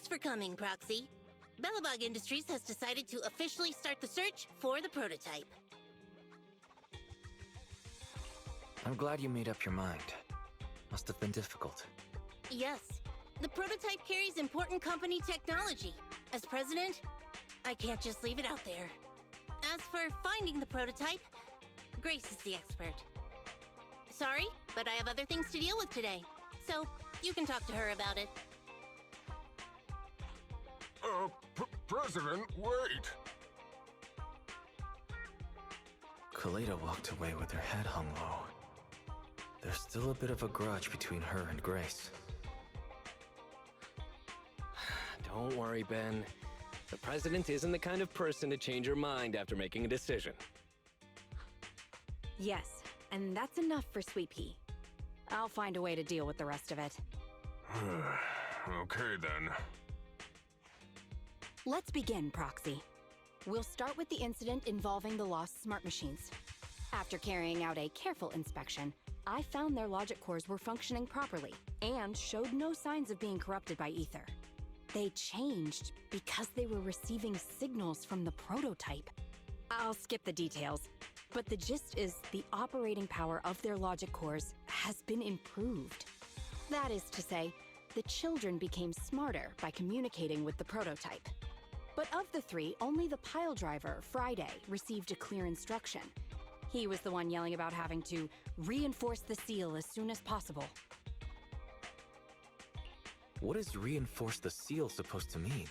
for coming, Proxy. Bellabog Industries has decided to officially start the search for the prototype. I'm glad you made up your mind. Must have been difficult. Yes. The prototype carries important company technology. As president, I can't just leave it out there. As for finding the prototype, Grace is the expert. Sorry, but I have other things to deal with today. So, you can talk to her about it. President, wait! Kaleda walked away with her head hung low. There's still a bit of a grudge between her and Grace. Don't worry, Ben. The president isn't the kind of person to change her mind after making a decision. Yes, and that's enough for Sweet Pea. I'll find a way to deal with the rest of it. Okay, then. Let's begin, Proxy. We'll start with the incident involving the lost smart machines. After carrying out a careful inspection, I found their logic cores were functioning properly and showed no signs of being corrupted by ether. They changed because they were receiving signals from the prototype. I'll skip the details, but the gist is the operating power of their logic cores has been improved. That is to say, the children became smarter by communicating with the prototype. But of the three, only the pile driver, Friday, received a clear instruction. He was the one yelling about having to reinforce the seal as soon as possible. What is reinforce the seal supposed to mean?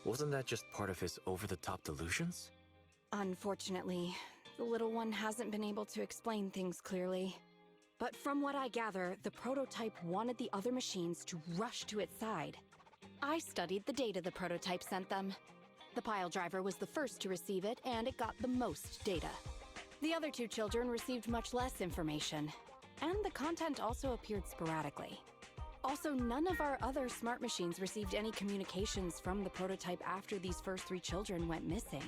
Wasn't that just part of his over-the-top delusions? Unfortunately, the little one hasn't been able to explain things clearly. But from what I gather, the prototype wanted the other machines to rush to its side. I studied the data the prototype sent them. The pile driver was the first to receive it, and it got the most data. The other two children received much less information, and the content also appeared sporadically. Also, none of our other smart machines received any communications from the prototype after these first three children went missing.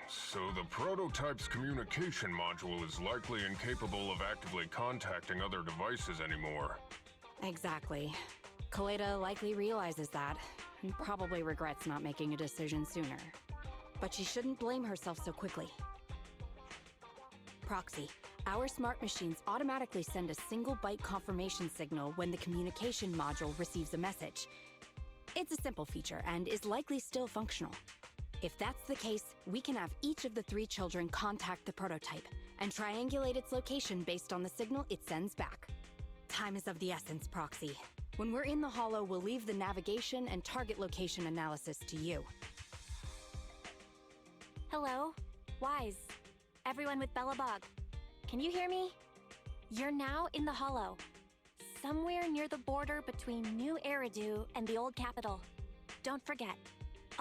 So the prototype's communication module is likely incapable of actively contacting other devices anymore. Exactly. Kaleda likely realizes that, and probably regrets not making a decision sooner. But she shouldn't blame herself so quickly. Proxy, our smart machines automatically send a single byte confirmation signal when the communication module receives a message. It's a simple feature and is likely still functional. If that's the case, we can have each of the three children contact the prototype and triangulate its location based on the signal it sends back. Time is of the essence, Proxy. When we're in the Hollow, we'll leave the navigation and target location analysis to you. Hello? Wise. Everyone with Bellabog. Can you hear me? You're now in the Hollow. Somewhere near the border between New Eridu and the Old Capital. Don't forget,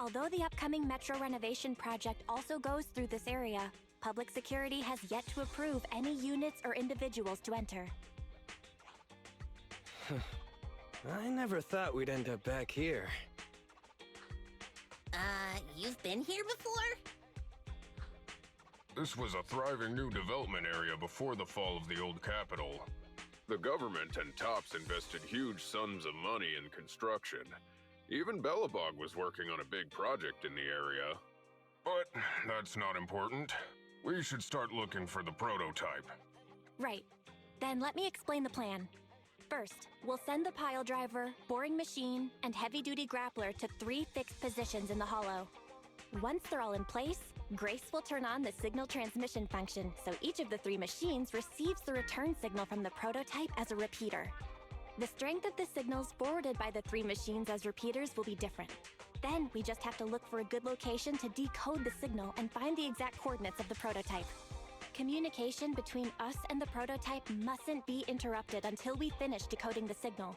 although the upcoming metro renovation project also goes through this area, public security has yet to approve any units or individuals to enter. I never thought we'd end up back here. You've been here before? This was a thriving new development area before the fall of the old capital. The government and TOPS invested huge sums of money in construction. Even Bellabog was working on a big project in the area. But that's not important. We should start looking for the prototype. Right. Then let me explain the plan. First, we'll send the pile driver, boring machine, and heavy-duty grappler to 3 fixed positions in the Hollow. Once they're all in place, Grace will turn on the signal transmission function, so each of the 3 machines receives the return signal from the prototype as a repeater. The strength of the signals forwarded by the 3 machines as repeaters will be different. Then we just have to look for a good location to decode the signal and find the exact coordinates of the prototype. Communication between us and the prototype mustn't be interrupted until we finish decoding the signal.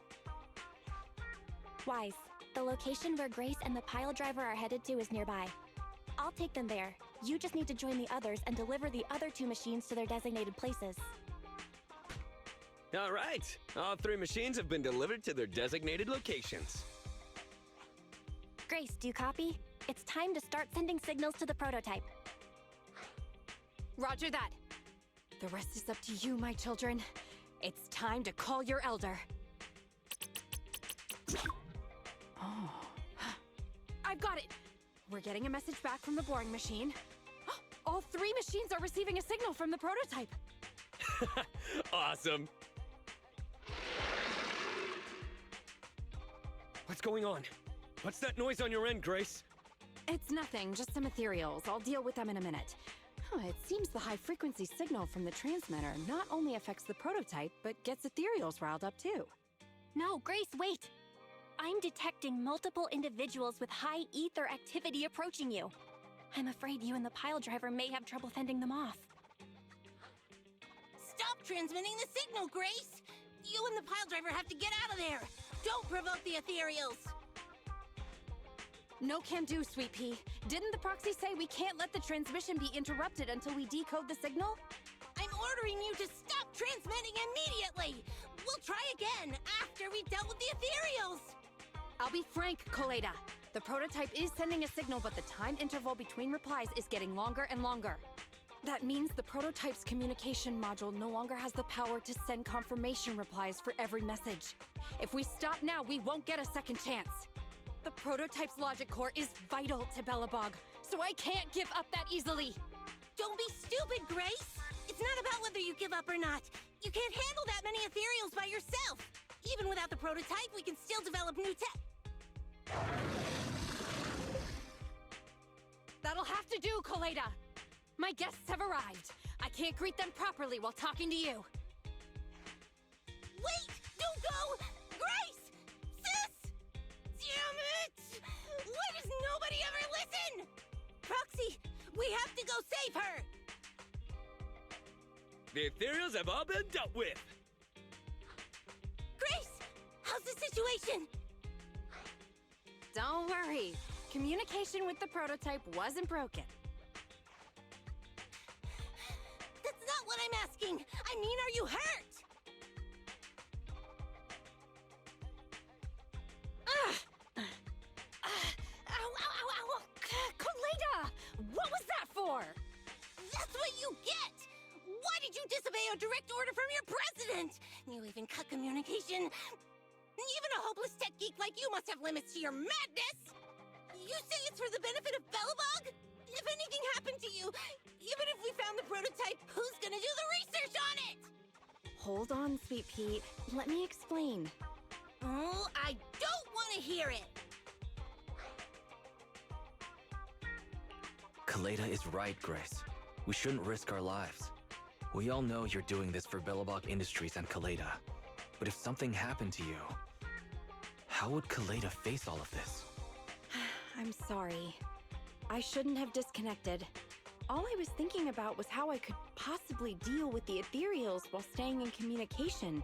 Wise, the location where Grace and the pile driver are headed to is nearby. I'll take them there. You just need to join the others and deliver the other 2 machines to their designated places. All right, all 3 machines have been delivered to their designated locations. Grace, do you copy? It's time to start sending signals to the prototype. Roger that. The rest is up to you, my children. It's time to call your elder. Oh. I've got it! We're getting a message back from the boring machine. All 3 machines are receiving a signal from the prototype. Awesome. What's going on? What's that noise on your end, Grace? It's nothing, just some ethereals. I'll deal with them in a minute. It seems the high-frequency signal from the transmitter not only affects the prototype, but gets ethereals riled up too. No, Grace, wait! I'm detecting multiple individuals with high ether activity approaching you. I'm afraid you and the pile driver may have trouble fending them off. Stop transmitting the signal, Grace! You and the pile driver have to get out of there! Don't provoke the ethereals! No can do, Sweet Pea. Didn't the proxy say we can't let the transmission be interrupted until we decode the signal? I'm ordering you to stop transmitting immediately! We'll try again after we've dealt with the ethereals! I'll be frank, Coleda. The prototype is sending a signal, but the time interval between replies is getting longer and longer. That means the prototype's communication module no longer has the power to send confirmation replies for every message. If we stop now, we won't get a second chance. The prototype's logic core is vital to Belobog, so I can't give up that easily. Don't be stupid, Grace! It's not about whether you give up or not. You can't handle that many ethereals by yourself. Even without the prototype, we can still develop new tech. That'll have to do, Coleda. My guests have arrived. I can't greet them properly while talking to you. Wait! Don't go! Grace! Sis! Damn it! Why does nobody ever listen? Proxy, we have to go save her! The ethereals have all been dealt with. Grace! How's the situation? Don't worry. Communication with the prototype wasn't broken. That's not what I'm asking! I mean, are you hurt? Ow, ow, ow, ow! Coleda! What was that for? That's what you get! Why did you disobey a direct order from your president? You even cut communication. Even a hopeless tech geek like you must have limits to your madness! You say it's for the benefit of Belobog? If anything happened to you, even if we found the prototype, who's gonna do the research on it? Hold on, Sweet Pete. Let me explain. Oh, I don't want to hear it! Kaleda is right, Grace. We shouldn't risk our lives. We all know you're doing this for Belobog Industries and Kaleda. But if something happened to you, how would Kaleda face all of this? I'm sorry. I shouldn't have disconnected. All I was thinking about was how I could possibly deal with the ethereals while staying in communication.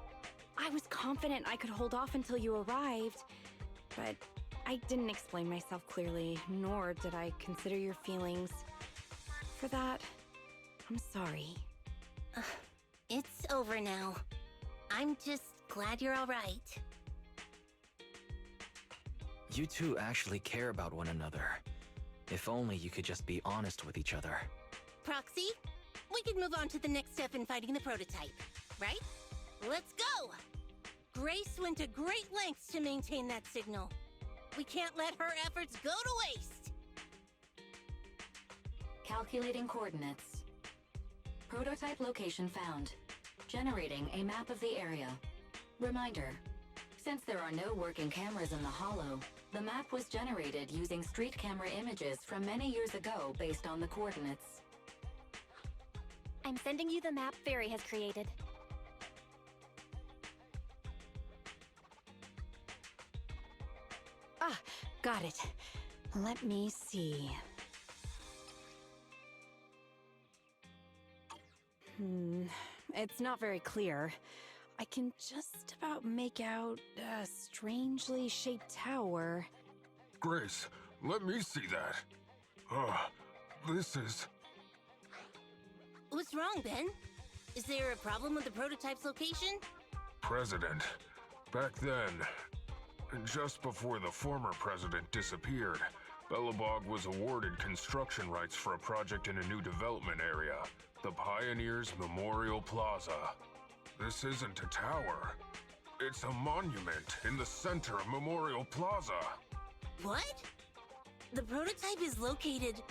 I was confident I could hold off until you arrived, but I didn't explain myself clearly, nor did I consider your feelings. For that, I'm sorry. It's over now. I'm just glad you're all right. You two actually care about one another. If only you could just be honest with each other. Proxy, we could move on to the next step in fighting the prototype, right? Let's go! Grace went to great lengths to maintain that signal. We can't let her efforts go to waste! Calculating coordinates. Prototype location found. Generating a map of the area. Reminder, since there are no working cameras in the Hollow, the map was generated using street camera images from many years ago based on the coordinates. I'm sending you the map Fairy has created. Ah, got it. Let me see. It's not very clear. I can just about make out a strangely shaped tower. Grace, let me see that. This is... What's wrong, Ben? Is there a problem with the prototype's location? President. Back then, just before the former president disappeared, Belobog was awarded construction rights for a project in a new development area, the Pioneers Memorial Plaza. This isn't a tower. It's a monument in the center of Memorial Plaza. What? The prototype is located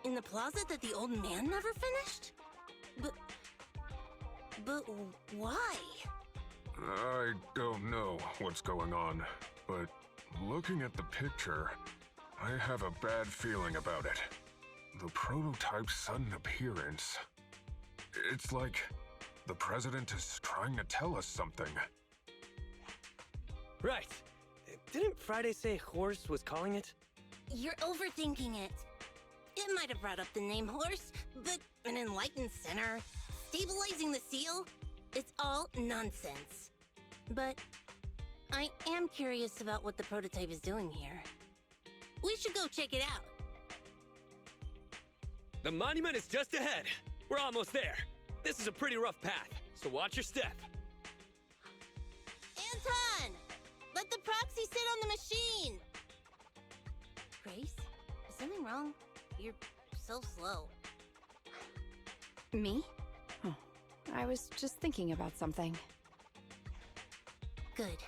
in the plaza that the old man never finished? But why? I don't know what's going on, but looking at the picture, I have a bad feeling about it. The prototype's sudden appearance. It's like the president is trying to tell us something. Right. Didn't Friday say Horse was calling it? You're overthinking it. It might have brought up the name Horse, but an enlightened center, stabilizing the seal, it's all nonsense. But I am curious about what the prototype is doing here. We should go check it out. The monument is just ahead. We're almost there. This is a pretty rough path, so watch your step. Anton! Let the proxy sit on the machine! Grace? Is something wrong? You're so slow. Me? Oh, I was just thinking about something. Good.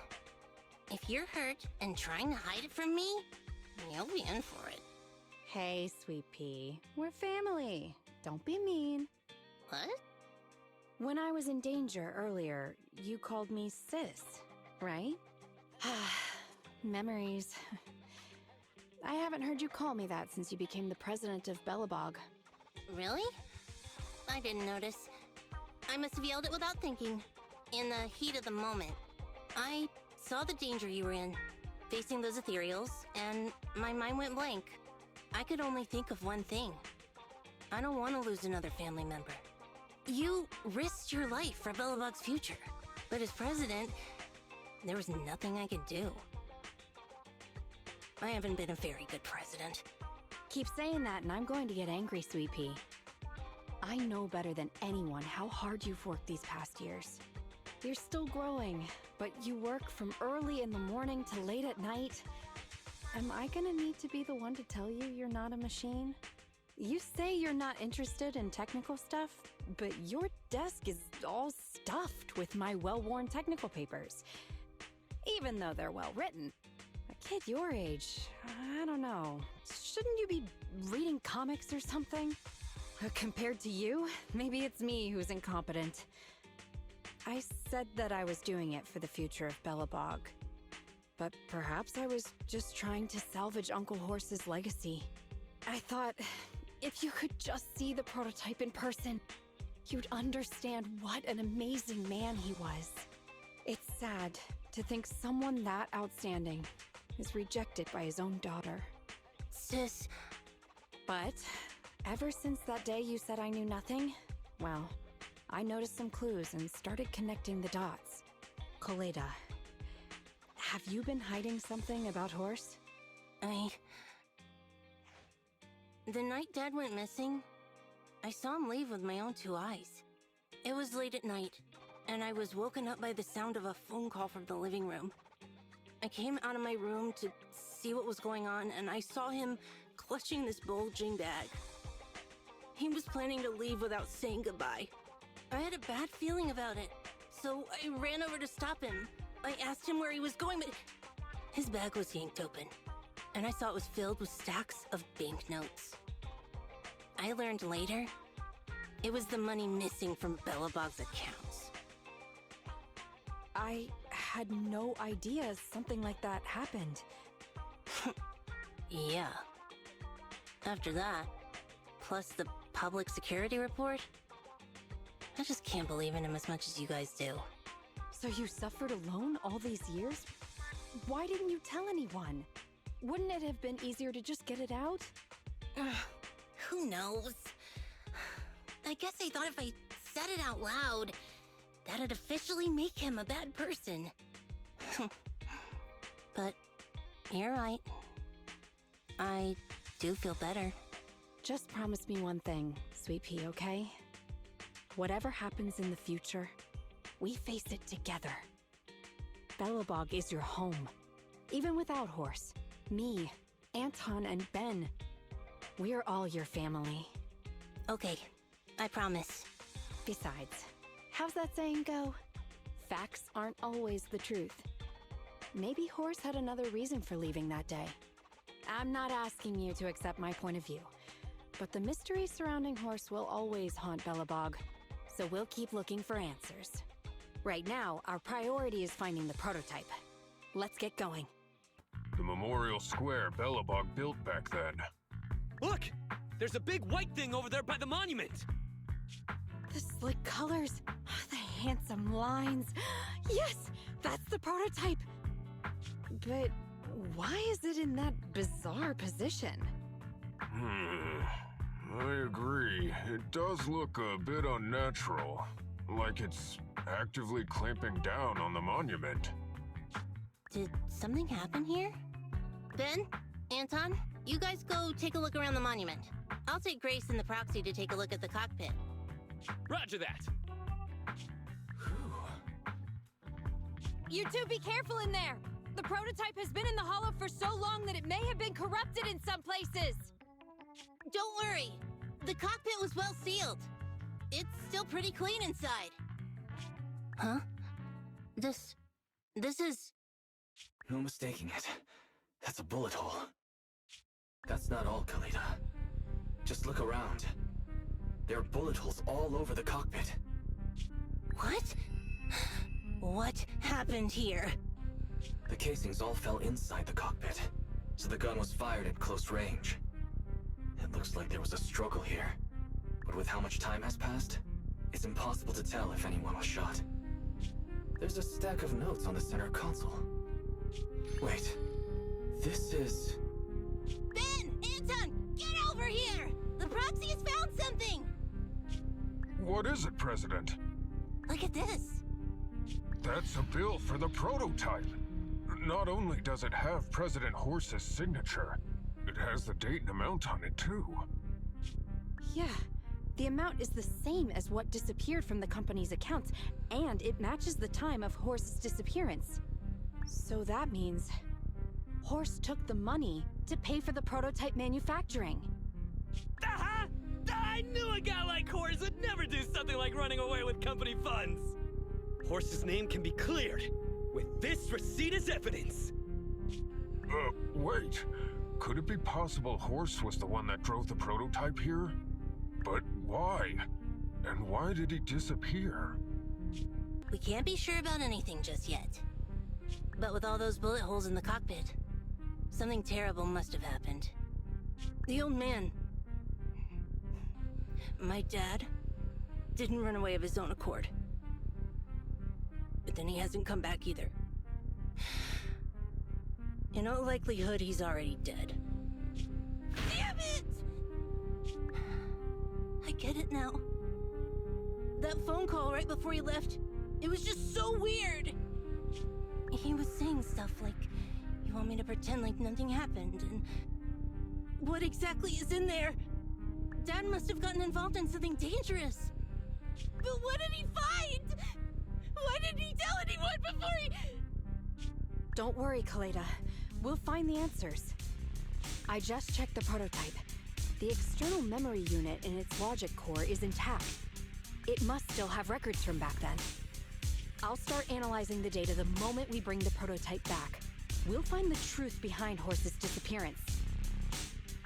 If you're hurt and trying to hide it from me, you'll be in for it. Hey, Sweet Pea. We're family. Don't be mean. What? When I was in danger earlier, you called me sis, right? Memories. I haven't heard you call me that since you became the president of Belobog. Really? I didn't notice. I must have yelled it without thinking. In the heat of the moment. I saw the danger you were in, facing those ethereals, and my mind went blank. I could only think of one thing. I don't want to lose another family member. You risked your life for Belobog's future, but as president, there was nothing I could do. I haven't been a very good president. Keep saying that and I'm going to get angry, Sweet Pea. I know better than anyone how hard you've worked these past years. You're still growing, but you work from early in the morning to late at night. Am I gonna need to be the one to tell you you're not a machine? You say you're not interested in technical stuff, but your desk is all stuffed with my well-worn technical papers. Even though they're well-written. A kid your age, I don't know. Shouldn't you be reading comics or something? Compared to you, maybe it's me who's incompetent. I said that I was doing it for the future of Belobog. But perhaps I was just trying to salvage Uncle Horse's legacy. I thought, if you could just see the prototype in person, you'd understand what an amazing man he was. It's sad to think someone that outstanding is rejected by his own daughter. Sis. But ever since that day you said I knew nothing, well, I noticed some clues and started connecting the dots. Coleda, have you been hiding something about Horse? The night Dad went missing, I saw him leave with my own two eyes. It was late at night, and I was woken up by the sound of a phone call from the living room. I came out of my room to see what was going on, and I saw him clutching this bulging bag. He was planning to leave without saying goodbye. I had a bad feeling about it, so I ran over to stop him. I asked him where he was going, but his bag was yanked open, and I saw it was filled with stacks of banknotes. I learned later, it was the money missing from Belobog's accounts. I had no idea something like that happened. Yeah. After that, plus the public security report, I just can't believe in him as much as you guys do. So you suffered alone all these years? Why didn't you tell anyone? Wouldn't it have been easier to just get it out? Who knows? I guess I thought if I said it out loud, that'd officially make him a bad person. But you're right. I do feel better. Just promise me one thing, Sweet Pea, okay? Whatever happens in the future, we face it together. Belobog is your home. Even without Horse, me, Anton, and Ben, we're all your family. Okay, I promise. Besides, how's that saying go? Facts aren't always the truth. Maybe Horse had another reason for leaving that day. I'm not asking you to accept my point of view, but the mystery surrounding Horse will always haunt Belobog, so we'll keep looking for answers. Right now, our priority is finding the prototype. Let's get going. The memorial square Belobog built back then. Look! There's a big white thing over there by the monument! The slick colors, the handsome lines. Yes, that's the prototype. But why is it in that bizarre position? I agree. It does look a bit unnatural. Like it's actively clamping down on the monument. Did something happen here? Ben? Anton? You guys go take a look around the monument. I'll take Grace and the proxy to take a look at the cockpit. Roger that! You two be careful in there! The prototype has been in the hollow for so long that it may have been corrupted in some places! Don't worry. The cockpit was well sealed. It's still pretty clean inside. Huh? This is... No mistaking it. That's a bullet hole. That's not all, Kaleda. Just look around. There are bullet holes all over the cockpit. What? What happened here? The casings all fell inside the cockpit, so the gun was fired at close range. It looks like there was a struggle here, but with how much time has passed, it's impossible to tell if anyone was shot. There's a stack of notes on the center console. Wait, this is... Ben! Anton! Get over here! The proxy has found something! What is it, President? Look at this. That's a bill for the prototype. Not only does it have President Horse's signature, it has the date and amount on it, too. Yeah, the amount is the same as what disappeared from the company's accounts, and it matches the time of Horse's disappearance. So that means Horse took the money to pay for the prototype manufacturing. Aha! I knew a guy like Horse would never do something like running away with company funds! Horse's name can be cleared with this receipt as evidence. Wait. Could it be possible Horse was the one that drove the prototype here? But why? And why did he disappear? We can't be sure about anything just yet. But with all those bullet holes in the cockpit, something terrible must have happened. The old man... my dad... didn't run away of his own accord. But then he hasn't come back either. In all likelihood, he's already dead. Damn it! I get it now. That phone call right before he left, it was just so weird. He was saying stuff like, you want me to pretend like nothing happened, and... what exactly is in there? Dad must have gotten involved in something dangerous. But what did he find? Why didn't he tell anyone before he... Don't worry, Kaleda. We'll find the answers. I just checked the prototype. The external memory unit in its logic core is intact. It must still have records from back then. I'll start analyzing the data the moment we bring the prototype back. We'll find the truth behind Horse's disappearance.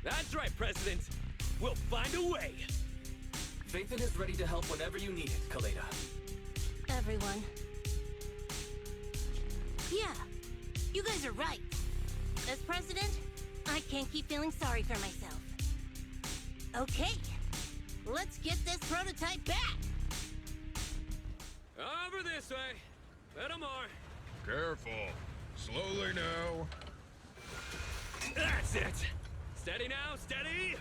That's right, President. We'll find a way. Faetón is ready to help whenever you need it, Kaleda. Everyone. Yeah, you guys are right. As president, I can't keep feeling sorry for myself. Okay, let's get this prototype back! Over this way. Little more. Careful. Slowly now. That's it. Steady now, steady.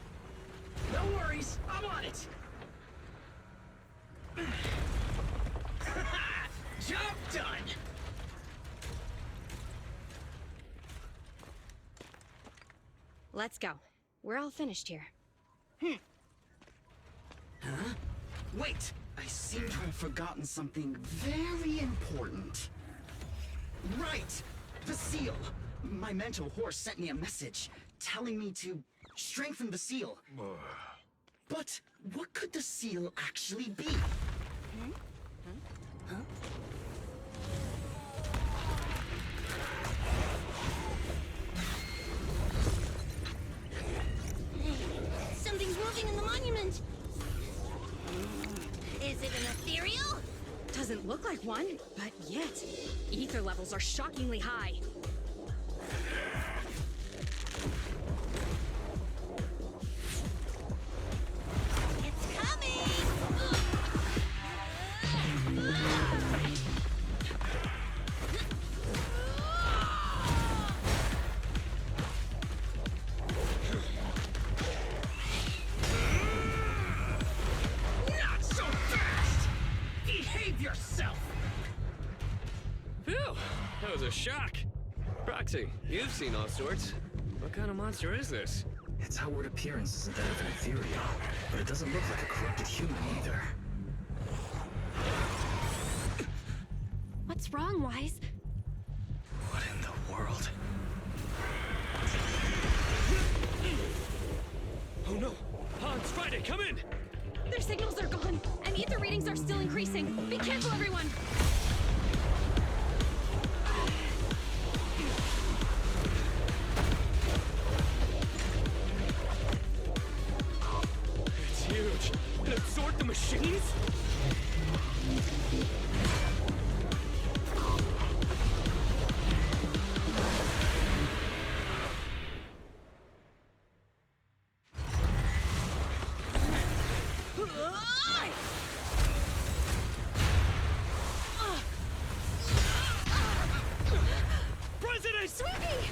No worries, I'm on it! Job done! Let's go. We're all finished here. Huh? Wait! I seem to have forgotten something very important. Right! The seal! My mentor Horse sent me a message, telling me to strengthen the seal. But what could the seal actually be? like one, but yet, ether levels are shockingly high. It's coming! Not so fast! Behave yourself! Phew, that was a shock. Proxy, you've seen all sorts. What kind of monster is this? Its outward appearance isn't that of an ethereal, but it doesn't look like a corrupted human either. What's wrong, Wise? What in the world? Oh no! Hans, Friday, come in! Their signals are gone, and ether readings are still increasing. Be careful, everyone! It's huge. It absorbed the machines? President! Sweetie!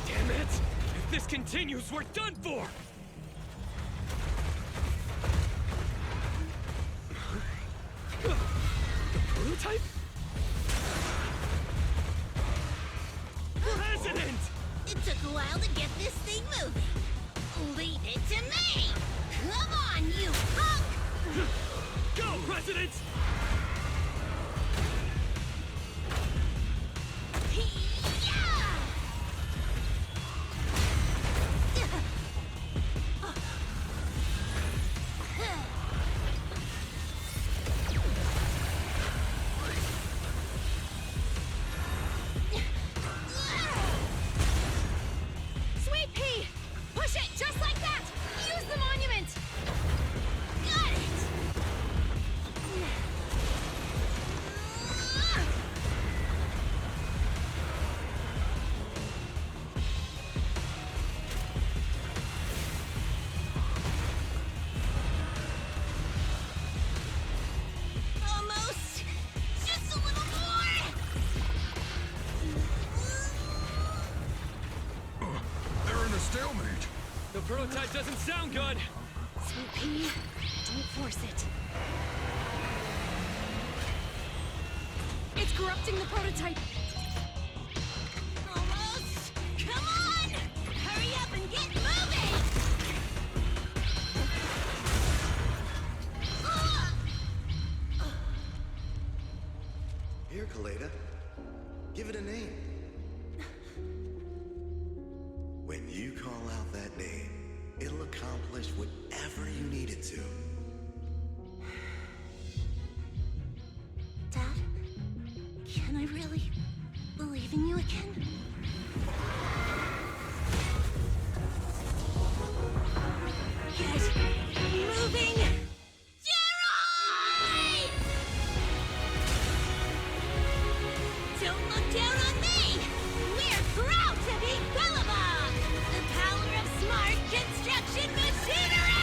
Damn it! If this continues, we're done for! The prototype? President! It took a while to get this thing moving. Leave it to me! Come on, you punk! Go, President! Sweet Pea! Push it just like that! Use the monument! Got it! Almost! Just a little more! They're in a stalemate. The prototype doesn't sound good! Sweet Pea, don't force it. It's corrupting the prototype. Almost! Come on! Hurry up and get moving! Here, Kaleda. Give it a name. When you call out that name, it'll accomplish whatever you need it to. Dad, can I really believe in you again? Get moving! Gerald! Don't look down on me! We're proud to be Bellabog! The power of smart construction machinery!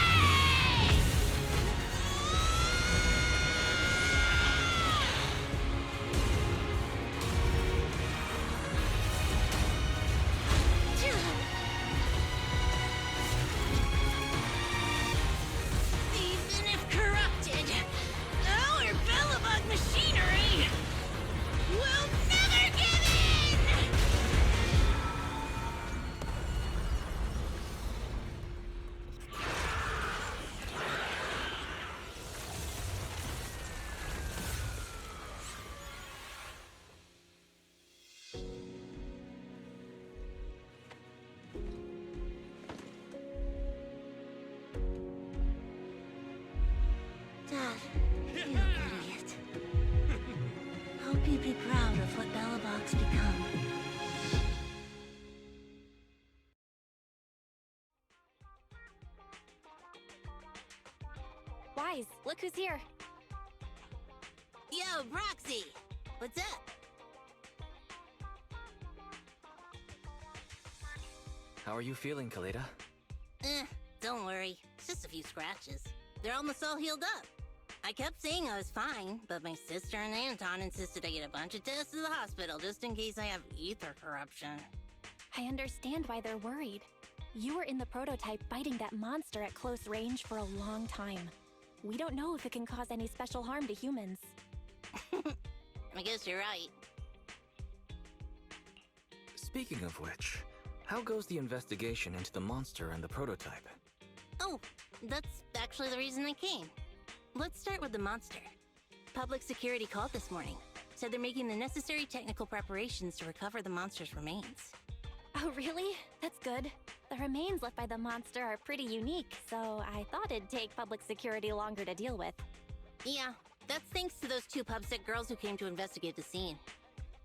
Hope you'd be proud of what Bellabog's become. Wise, look who's here. Yo, Roxy! What's up? How are you feeling, Kaleda? Don't worry. It's just a few scratches. They're almost all healed up. I kept saying I was fine, but my sister and Anton insisted I get a bunch of tests at the hospital just in case I have ether corruption. I understand why they're worried. You were in the prototype fighting that monster at close range for a long time. We don't know if it can cause any special harm to humans. I guess you're right. Speaking of which, how goes the investigation into the monster and the prototype? Oh, that's actually the reason I came. Let's start with the monster. Public security called this morning. Said they're making the necessary technical preparations to recover the monster's remains. Oh, really? That's good. The remains left by the monster are pretty unique, so I thought it'd take public security longer to deal with. Yeah, that's thanks to those two pubsec girls who came to investigate the scene.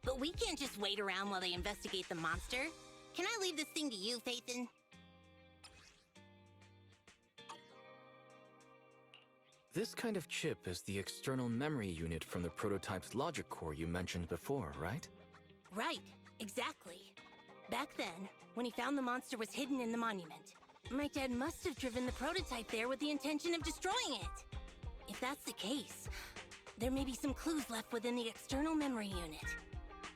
But we can't just wait around while they investigate the monster. Can I leave this thing to you, Faetón? This kind of chip is the external memory unit from the prototype's logic core you mentioned before, right? Right, exactly. Back then, when he found the monster was hidden in the monument, my dad must have driven the prototype there with the intention of destroying it. If that's the case, there may be some clues left within the external memory unit.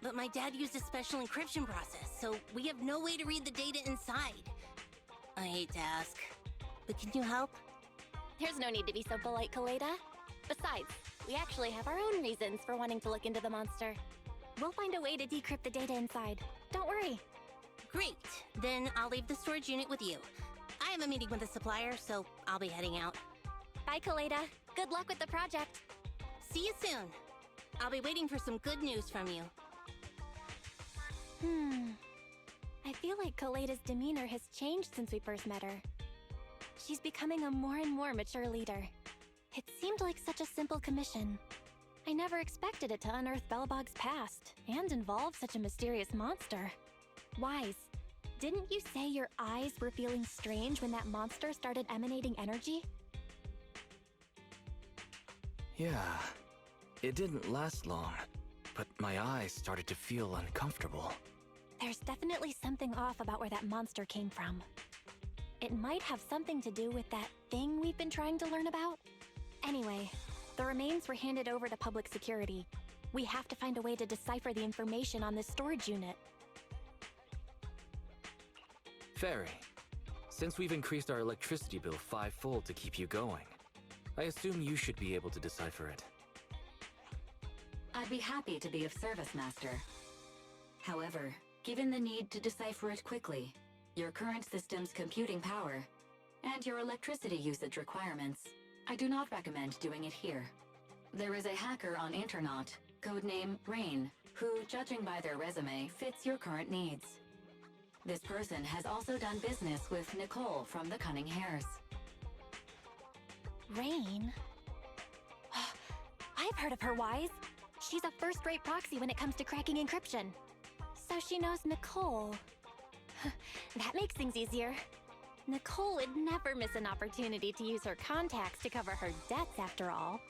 But my dad used a special encryption process, so we have no way to read the data inside. I hate to ask, but can you help? There's no need to be so polite, Kaleda. Besides, we actually have our own reasons for wanting to look into the monster. We'll find a way to decrypt the data inside. Don't worry. Great, then I'll leave the storage unit with you. I have a meeting with the supplier, so I'll be heading out. Bye, Kaleda. Good luck with the project. See you soon. I'll be waiting for some good news from you. I feel like Kaleda's demeanor has changed since we first met her. She's becoming a more and more mature leader. It seemed like such a simple commission. I never expected it to unearth Bellabog's past and involve such a mysterious monster. Wise, didn't you say your eyes were feeling strange when that monster started emanating energy? Yeah, it didn't last long, but my eyes started to feel uncomfortable. There's definitely something off about where that monster came from. It might have something to do with that thing we've been trying to learn about. Anyway, the remains were handed over to public security. We have to find a way to decipher the information on this storage unit. Fairy, since we've increased our electricity bill 5-fold to keep you going, I assume you should be able to decipher it. I'd be happy to be of service, Master. However, given the need to decipher it quickly, your current system's computing power, and your electricity usage requirements, I do not recommend doing it here. There is a hacker on Internaut, codename Rain, who, judging by their resume, fits your current needs. This person has also done business with Nicole from the Cunning Hares. Rain? I've heard of her, Wise. She's a first-rate proxy when it comes to cracking encryption. So she knows Nicole. That makes things easier. Nicole would never miss an opportunity to use her contacts to cover her debts, after all.